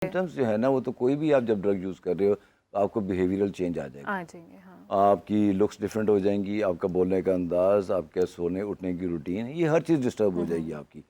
Symptoms جو ہے نا وہ تو کوئی بھی آپ جب ڈرگ یوز کر رہے ہو تو آپ کو بیہیویئرل چینج آ جائے گا، آپ کی لکس ڈفرینٹ ہو جائیں گی، آپ کا بولنے کا انداز، آپ کے سونے اٹھنے کی روٹین، یہ ہر چیز ڈسٹرب ہو جائے گی آپ کی.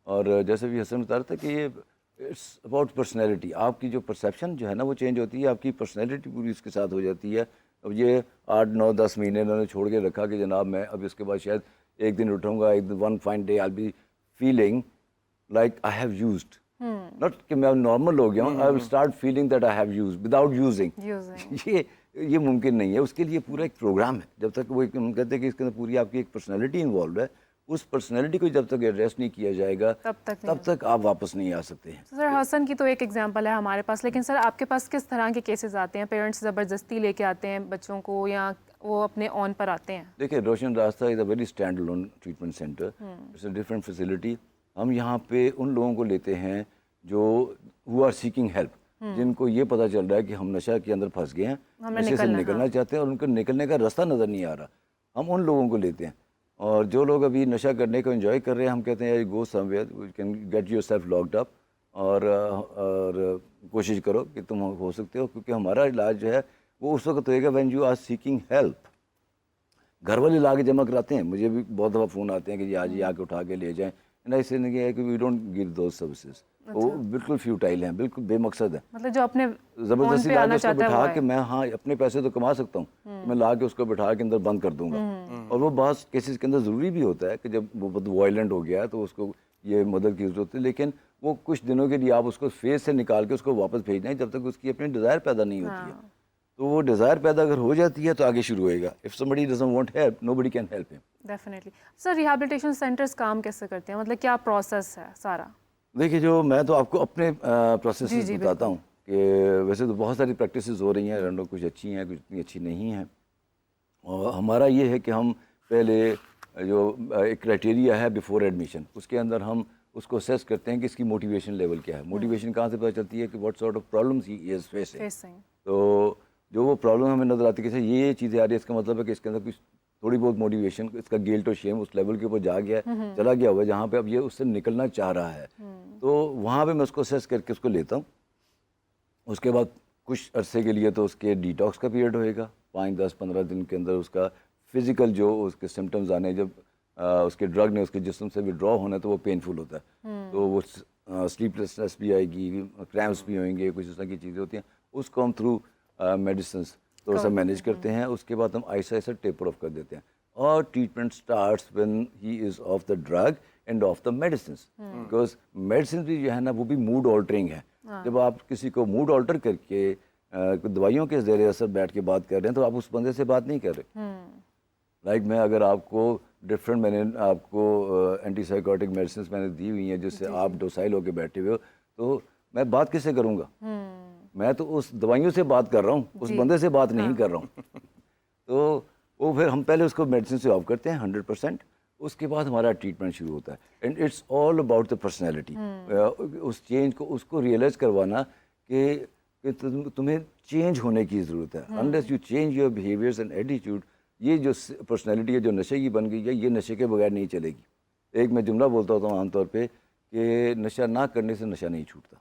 اور جیسے بھی حسن بتا رہا تھا کہ یہ اٹس اباؤٹ پرسنالٹی، آپ کی جو پرسیپشن جو ہے نا وہ چینج ہوتی ہے، آپ کی پرسنالٹی پوری اس کے ساتھ ہو جاتی ہے. اب یہ 8 9 10 مہینے انہوں نے چھوڑ کے رکھا کہ جناب میں اب اس کے بعد شاید ایک دن اٹھوں گا، one fine day I be feeling like I have used, not کہ میں نارمل ہو گیا ہوں، I will start feeling that I have used without using. یہ ممکن نہیں ہے، اس کے لیے پورا ایک پروگرام ہے. جب تک وہ ہم کہتے ہیں کہ اس کے اندر پوری آپ کی ایک پرسنالٹی انوالوڈ ہے، اس پرسنالٹی کو جب تک ایڈریس نہیں کیا جائے گا تب تک آپ واپس نہیں آ سکتے ہیں. سر حسن کی تو ایک ایگزامپل ہے ہمارے پاس، لیکن سر آپ کے پاس کس طرح کے کیسز آتے ہیں؟ پیرنٹس زبردستی لے کے آتے ہیں بچوں کو یا وہ اپنے اون پر آتے ہیں؟ دیکھیں Roshan Rasta is a very stand alone treatment centre, it's a different facility. ہم یہاں پہ ان لوگوں کو لیتے ہیں جو ہو آر سیکنگ ہیلپ، جن کو یہ پتہ چل رہا ہے کہ ہم نشہ کے اندر پھنس گئے ہیں، نشے سے نکلنا چاہتے ہیں اور ان کو نکلنے کا راستہ نظر نہیں آ رہا، ہم ان لوگوں کو لیتے ہیں. اور جو لوگ ابھی نشہ کرنے کو انجوائے کر رہے ہیں، ہم کہتے ہیں go somewhere you can get yourself locked up, اور کوشش کرو کہ تم ہو سکتے ہو، کیونکہ ہمارا علاج جو ہے وہ اس وقت ہوئے گا when you are seeking help. گھر والے لا کے جمع کراتے ہیں، مجھے بھی بہت دفعہ فون آتے ہیں کہ جی آج ہی آ کے اٹھا کے لے جائیں، ایسے نہیں ہے کہ we don't give those services, وہ بالکل فیوٹائل ہیں، بالکل بے مقصد ہیں. مطلب جو اپنے زبردستی لا کے اس کو بٹھا کے میں ہاں اپنے پیسے تو کما سکتا ہوں، میں لا کے اس کو بٹھا کے اندر بند کر دوں گا. اور وہ بعض کیسز کے اندر ضروری بھی ہوتا ہے کہ جب وہ وائلنٹ ہو گیا ہے تو اس کو یہ مدد کی ضرورت ہے، لیکن وہ کچھ دنوں کے لیے آپ اس کو فیس سے نکال کے اس کو واپس بھیجنا ہے جب تک اس کی اپنی ڈیزائر پیدا نہیں ہوتی ہے. تو وہ ڈیزائر پیدا اگر ہو جاتی ہے تو آگے شروع ہوئے گا. If somebody doesn't want help, nobody can help him. Definitely. Sir rehabilitation centres کام کیسے کرتے ہیں؟ مطلب کیا پروسیس ہے سارا؟ دیکھیے جو میں تو آپ کو اپنے پروسیسز بتاتا ہوں کہ ویسے تو بہت ساری پریکٹسز ہو رہی ہیں، رنڈو کچھ اچھی ہیں کچھ اتنی اچھی نہیں ہیں. اور ہمارا یہ ہے کہ ہم پہلے جو ایک کرائٹیریا ہے بیفور ایڈمیشن، اس کے اندر ہم اس کو اسیس کرتے ہیں کہ اس کی موٹیویشن لیول کیا ہے. موٹیویشن کہاں سے پتہ چلتی ہے کہ what sort of problems he is facing. تو جو وہ پرابلم ہمیں نظر آتی ہے کہ یہ چیزیں آ رہی ہے، اس کا مطلب ہے کہ اس کے اندر کچھ تھوڑی بہت موٹیویشن، اس کا گلٹ اور شیم اس لیول کے اوپر جا گیا ہے، چلا گیا ہوا ہے جہاں پہ اب یہ اس سے نکلنا چاہ رہا ہے. تو وہاں پہ میں اس کو اسیس کر کے اس کو لیتا ہوں. اس کے بعد کچھ عرصے کے لیے تو اس کے ڈیٹاکس کا پیریڈ ہوئے گا، 5 10 15 دن کے اندر اس کا فزیکل جو اس کے سمٹمز آنے، جب اس کے ڈرگ نے اس کے جسم سے وڈرا ہونا ہے تو وہ پینفل ہوتا ہے، تو وہ سلیپ لیسنس بھی آئے گی، کریمپس بھی ہوئیں گے، کچھ اس طرح کی چیزیں ہوتی ہیں. اس کو ہم تھرو میڈیسنس تو سب مینیج کرتے ہیں. اس کے بعد ہم آہستہ آہستہ ٹیپر آف کر دیتے ہیں. اور treatment starts when he is of the drug and of the medicines, because medicine بھی جو ہے نا وہ بھی موڈ آلٹرنگ ہے. جب آپ کسی کو موڈ آلٹر کر کے دوائیوں کے زیر اثر بیٹھ کے بات کر رہے ہیں تو آپ اس بندے سے بات نہیں کر رہے. لائک میں اگر آپ کو ڈفرینٹ، میں نے آپ کو اینٹی سائیکوٹک میڈیسنس میں نے دی ہوئی ہیں جس سے آپ ڈوسائل ہو کے بیٹھے ہوئے ہو، تو میں بات کس سے کروں گا؟ میں تو اس دوائیوں سے بات کر رہا ہوں، اس بندے سے بات نہیں کر رہا ہوں. تو وہ پھر ہم پہلے اس کو میڈیسن سے آف کرتے ہیں 100%. اس کے بعد ہمارا ٹریٹمنٹ شروع ہوتا ہے. And it's all about the personality. اس چینج کو اس کو ریئلائز کروانا کہ تمہیں چینج ہونے کی ضرورت ہے. Unless you change your behaviours and attitude, یہ جو پرسنالٹی ہے جو نشے کی بن گئی ہے، یہ نشے کے بغیر نہیں چلے گی. ایک میں جملہ بولتا ہوتا ہوں عام طور پہ کہ نشہ نہ کرنے سے نشہ نہیں چھوٹتا.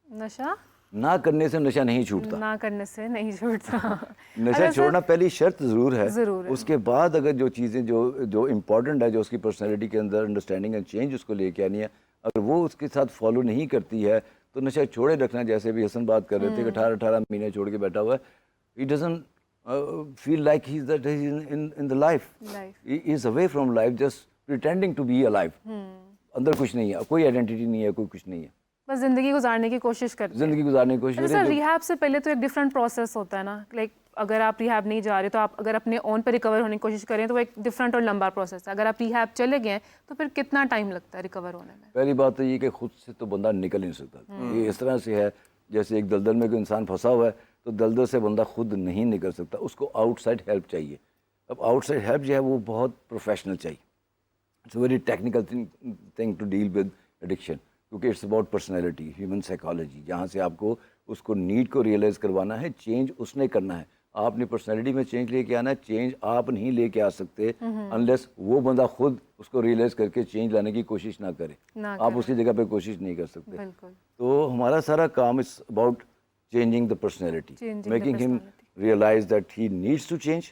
نشہ نہ کرنے سے نشہ نہیں چھوٹتا. نہ کرنے سے نہیں چھوٹتا. نشہ چھوڑنا پہلی شرط ضرور ہے. اس کے بعد اگر جو چیزیں جو امپورٹنٹ ہے، جو اس کی پرسنالٹی کے اندر انڈرسٹینڈنگ اینڈ چینج اس کو لے کے آنی ہے، اگر وہ اس کے ساتھ فالو نہیں کرتی ہے تو نشہ چھوڑے رکھنا، جیسے بھی حسن بات کر رہے تھے کہ 18 مہینے چھوڑ کے بیٹھا ہوا ہے، he doesn't feel like he's in the life. He is away from life, just pretending to be alive. اندر کچھ نہیں ہے، کوئی آئیڈینٹی نہیں ہے، کوئی کچھ نہیں ہے، بس زندگی گزارنے کی کوشش کرتے ہیں. زندگی گزارنے کی کوشش کرتے ہیں. سر ریہیب سے پہلے تو ایک ڈفرینٹ پروسیس ہوتا ہے نا، لائک اگر آپ ریہیب نہیں جا رہے تو آپ اگر اپنے اون پہ ریکور ہونے کی کوشش کریں تو وہ ایک ڈفرینٹ اور لمبا پروسیس ہے. اگر آپ ریہیب چلے گئے تو پھر کتنا ٹائم لگتا ہے ریکور ہونے میں؟ پہلی بات تو یہ کہ خود سے تو بندہ نکل نہیں سکتا. یہ اس طرح سے ہے جیسے ایک دلدل میں کوئی انسان پھنسا ہوا ہے تو دلدل سے بندہ خود نہیں نکل سکتا، اس کو آؤٹ سائڈ ہیلپ چاہیے. اب آؤٹ سائڈ ہیلپ جو ہے وہ بہت پروفیشنل چاہیے. It's a very technical thing to deal with addiction, کیونکہ it's about personality, human psychology, جہاں سے آپ کو اس کو نیڈ کو ریئلائز کروانا ہے، چینج اس نے کرنا ہے. آپ اپنی پرسنالٹی میں چینج لے کے آنا ہے. چینج آپ نہیں لے کے آ سکتے انلیس وہ بندہ خود اس کو ریئلائز کر کے چینج لانے کی کوشش نہ کرے. آپ اس کی جگہ پہ کوشش نہیں کر سکتے. تو ہمارا سارا کام is about changing the personality, making him realise that he needs to change.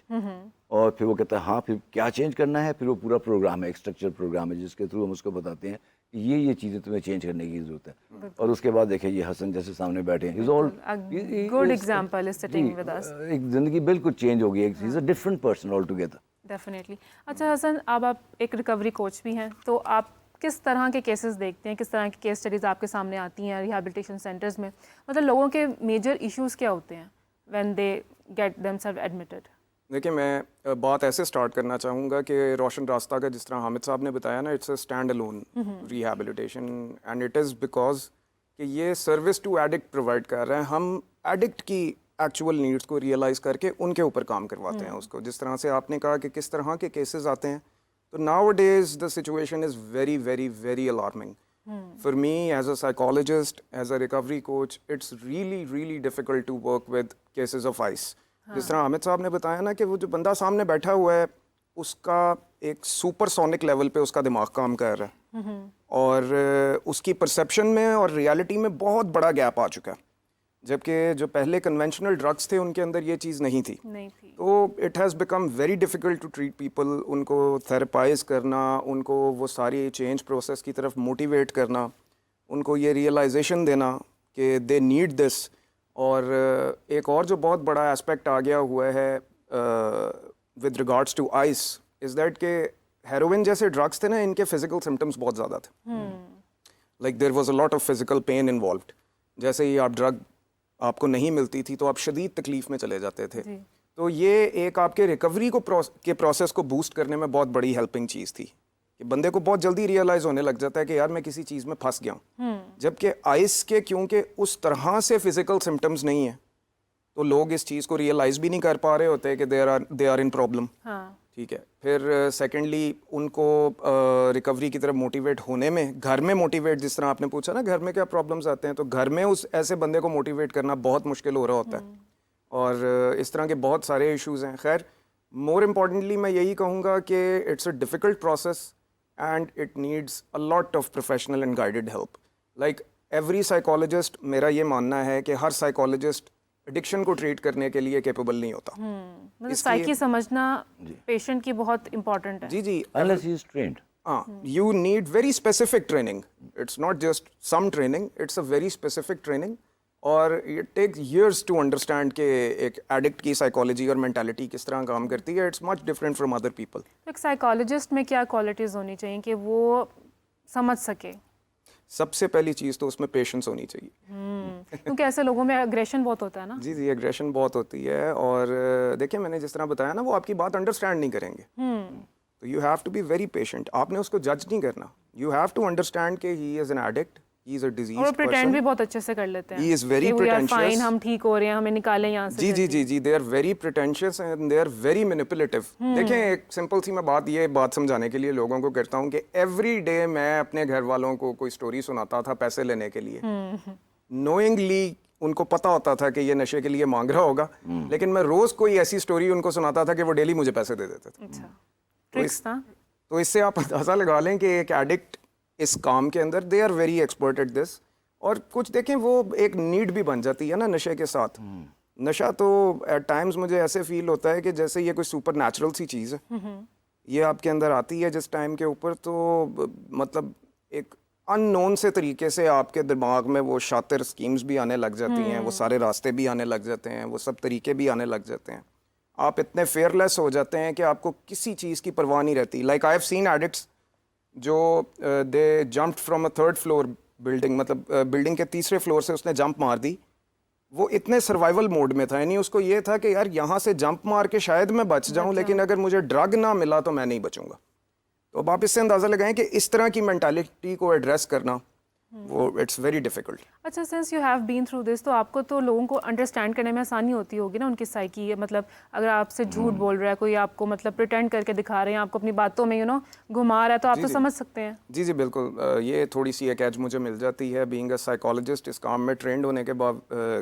اور پھر وہ کہتا ہے ہاں پھر کیا چینج کرنا ہے. پھر وہ پورا پروگرام ہے, ایک اسٹرکچر پروگرام ہے جس کے تھرو ہم اس کو بتاتے ہیں کہ یہ چیزیں تمہیں چینج کرنے کی ضرورت ہے. اور اس کے بعد دیکھیں یہ حسن جیسے سامنے بیٹھے ہیں, good example is sitting with us. ایک زندگی بالکل چینج ہو گئی, he is a different person altogether. Definitely. اچھا حسن, اب آپ ایک ریکوری کوچ بھی ہیں, تو آپ کس طرح کے کیسز دیکھتے ہیں, کس طرح کی کیس اسٹڈیز آپ کے سامنے آتی ہیں ریہیبلیٹیشن سینٹرز میں؟ مطلب لوگوں کے میجر ایشوز کیا ہوتے ہیں when they get them self admitted? دیکھیں میں بات ایسے سٹارٹ کرنا چاہوں گا کہ روشن راستہ کا جس طرح حامد صاحب نے بتایا نا, it's a stand alone rehabilitation and it is because کہ یہ سروس ٹو ایڈکٹ پرووائڈ کر رہے ہیں. ہم ایڈکٹ کی ایکچوئل نیڈس کو ریئلائز کر کے ان کے اوپر کام کرواتے ہیں اس کو. جس طرح سے آپ نے کہا کہ کس طرح کے کیسز آتے ہیں, تو nowadays the situation is very very very alarming. For me as a psychologist, as a recovery coach, it's really really difficult to work with cases of ICE. جس طرح حامد صاحب نے بتایا نا کہ وہ جو بندہ سامنے بیٹھا ہوا ہے اس کا ایک سپر سونک لیول پہ اس کا دماغ کام کر رہا ہے, اور اس کی پرسیپشن میں اور ریالٹی میں بہت بڑا گیپ آ چکا ہے, جبکہ جو پہلے کنونشنل ڈرگس تھے ان کے اندر یہ چیز نہیں تھی. تو it has become very difficult to treat people. ان کو تھراپائز کرنا, ان کو وہ ساری چینج پروسیس کی طرف موٹیویٹ کرنا, ان کو یہ ریئلائزیشن دینا کہ دے نیڈ دس. اور ایک اور جو بہت بڑا اسپیکٹ آ گیا ہوا ہے with regards to ice is that کہ ہیروئن جیسے ڈرگس تھے نا, ان کے فزیکل سمٹمس بہت زیادہ تھے. Like there was a lot of physical pain involved. جیسے ہی آپ ڈرگ آپ کو نہیں ملتی تھی تو آپ شدید تکلیف میں چلے جاتے تھے. تو یہ ایک آپ کے ریکوری کو کے پروسیس کو بوسٹ کرنے میں بہت بڑی ہیلپنگ چیز تھی کہ بندے کو بہت جلدی ریئلائز ہونے لگ جاتا ہے کہ یار میں کسی چیز میں پھنس گیا ہوں. جبکہ آئس کے کیونکہ اس طرح سے فزیکل سمٹمز نہیں ہیں تو لوگ اس چیز کو ریئلائز بھی نہیں کر پا رہے ہوتے کہ دے آر ان پرابلم. ٹھیک ہے. پھر سیکنڈلی ان کو ریکوری کی طرف موٹیویٹ ہونے میں, گھر میں موٹیویٹ, جس طرح آپ نے پوچھا نا گھر میں کیا پرابلمس آتے ہیں, تو گھر میں اس ایسے بندے کو موٹیویٹ کرنا بہت مشکل ہو رہا ہوتا ہے. اور اس طرح کے بہت سارے ایشوز ہیں. خیر مور امپورٹنٹلی میں یہی کہوں گا کہ it's a difficult process and it needs a lot of professional and guided help. Like every psychologist, میرا یہ ماننا ہے کہ ہر سائیکالوجسٹ ایڈکشن کو ٹریٹ کرنے کے لیے کیپیبل نہیں ہوتا. مطلب سائیکی سمجھنا پیشنٹ کی بہت امپورٹنٹ ہے. جی unless he is trained. You need very specific training. It's not just some training, it's a very specific training. اور it takes years to understand کہ ایک ایڈکٹ کی سائیکالوجی اور مینٹالٹی کس طرح کام کرتی ہے. It's much different from other people. ایک سائیکالوجسٹ میں کیا کوالٹیز ہونی چاہیے کہ وہ سمجھ سکے؟ سب سے پہلی چیز تو اس میں پیشنس ہونی چاہیے. کیونکہ ایسے لوگوں میں اگریشن بہت ہوتا ہے نا. جی اگریشن بہت ہوتی ہے. اور دیکھیں میں نے جس طرح بتایا نا, وہ آپ کی بات انڈرسٹینڈ نہیں کریں گے. تو you have to be very patient. آپ نے اس کو جج نہیں کرنا. یو ہیو ٹو انڈرسٹینڈ کہ he is an addict, he is a disease person. اور پریٹینڈ بھی بہت اچھے سے کر لیتے ہیں. He is very pretentious. ہم ٹھیک ہو رہے ہیں, ہمیں نکالیں یہاں سے. جی they are very pretentious and they are very manipulative. دیکھیں ایک سمپل سی میں بات سمجھانے کے لیے لوگوں کو کرتا ہوں کہ ایوری ڈے میں اپنے گھر والوں کو کوئی اسٹوری سناتا تھا پیسے لینے کے لیے. نوئنگلی ان کو پتا ہوتا تھا کہ یہ نشے کے لیے مانگ رہا ہوگا, لیکن میں روز کوئی ایسی اسٹوری ان کو سناتا تھا کہ وہ ڈیلی مجھے پیسے دے دیتے تھے. تو اس سے آپ اندازہ لگا لیں کہ ایک ایڈکٹ اس کام کے اندر they are very expert at this. اور کچھ دیکھیں وہ ایک نیڈ بھی بن جاتی ہے نا نشے کے ساتھ. نشہ تو ایٹ ٹائمز مجھے ایسے فیل ہوتا ہے کہ جیسے یہ کوئی سپر نیچرل سی چیز ہے, یہ آپ کے اندر آتی ہے جس ٹائم کے اوپر, تو مطلب ایک ان نون سے طریقے سے آپ کے دماغ میں وہ شاطر سکیمز بھی آنے لگ جاتی ہیں, وہ سارے راستے بھی آنے لگ جاتے ہیں, وہ سب طریقے بھی آنے لگ جاتے ہیں. آپ اتنے فیئر لیس ہو جاتے ہیں کہ آپ کو کسی چیز کی پرواہ نہیں رہتی. Like I have seen addicts جو they jumped from a 3rd floor building, مطلب بلڈنگ کے 3رے فلور سے اس نے جمپ مار دی. وہ اتنے سروائیول موڈ میں تھا, یعنی اس کو یہ تھا کہ یار یہاں سے جمپ مار کے شاید میں بچ جاؤں, لیکن اگر مجھے ڈرگ نہ ملا تو میں نہیں بچوں گا. تو اب آپ اس سے اندازہ لگائیں کہ اس طرح کی مینٹالٹی کو ایڈریس کرنا وہ اٹس ویری ڈیفیکلٹ. اچھا since you have been through this تو آپ کو تو لوگوں کو انڈرسٹینڈ کرنے میں آسانی ہوتی ہوگی نا ان کی سائیکی, مطلب اگر آپ سے جھوٹ بول رہا ہے کوئی, آپ کو مطلب پریٹینڈ کر کے دکھا رہے ہیں, آپ کو اپنی باتوں میں گھما رہا ہے, تو آپ تو سمجھ سکتے ہیں. جی جی بالکل, یہ تھوڑی سی ایک ایج مجھے مل جاتی ہے بینگ اے سائیکالوجسٹ. اس کام میں ٹرینڈ ہونے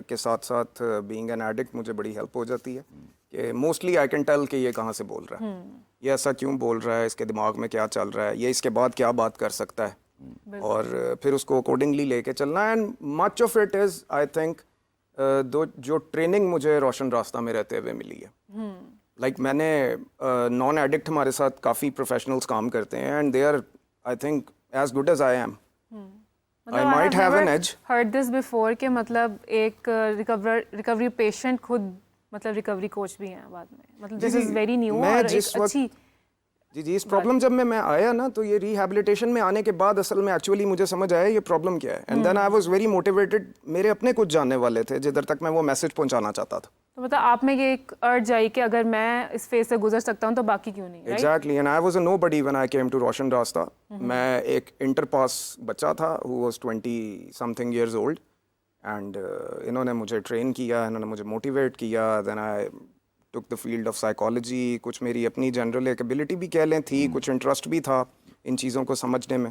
کے ساتھ ساتھ بینگ این ایڈکٹ مجھے بڑی ہیلپ ہو جاتی ہے کہ موسٹلی آئی کین ٹیل کہ یہ کہاں سے بول رہا ہے, یہ ایسا کیوں بول رہا ہے, اس کے دماغ میں کیا چل رہا ہے, یہ اس کے بعد کیا بات کر سکتا ہے, اور پھر اس کو اکارڈنگلی لے کے چلنا. And much of it is I think جو ٹریننگ مجھے روشن راستہ میں رہتے ہوئے ملی ہے. لائک میں نے نان ایڈکٹ ہمارے ساتھ کافی پروفیشنلس کام کرتے ہیں, and they are I think as good as I am. I might have an edge. heard this before کہ مطلب ایک ریکوری پیشنٹ خود مطلب ریکوری کوچ بھی ہیں بعد میں, مطلب دس از ویری نیو اور ایک اچھی. جی اس پرابلم جب میں آیا نا تو یہ ریہیبلیٹیشن میں آنے کے بعد اصل میں ایکچولی مجھے سمجھ آیا یہ پرابلم کیا ہے. And then I was very motivated. میرے اپنے کچھ جاننے والے تھے جدھر تک میں وہ میسج پہنچانا چاہتا تھا. تو مطلب آپ میں یہ ایک ارج آئی کہ اگر میں اس فیز سے گزر سکتا ہوں تو باقی کیوں نہیں. Exactly, and I was a nobody when I came to Roshan Rasta. میں ایک انٹر پاس بچہ تھا who was 20 something years old, and انہوں نے مجھے ٹرین کیا, انہوں نے مجھے موٹیویٹ کیا. دین آئی ٹک دا فیلڈ آف سائیکالوجی. کچھ میری اپنی جنرل ایک ایبلٹی بھی کہہ لیں تھی, کچھ انٹرسٹ بھی تھا ان چیزوں کو سمجھنے میں.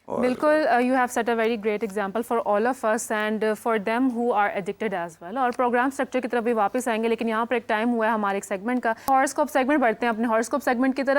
بالکل, you have set a very great example for all of us and for them who are addicted as well. اور پروگرام اسٹرکچر کی طرف بھی واپس آئیں گے, لیکن یہاں پر ایک ٹائم ہوا ہے ہمارے ایک سیگمنٹ کا. ہاراسکوپ سیگمنٹ بڑھتے ہیں اپنے ہاراسکوپ سیگمنٹ کی طرف.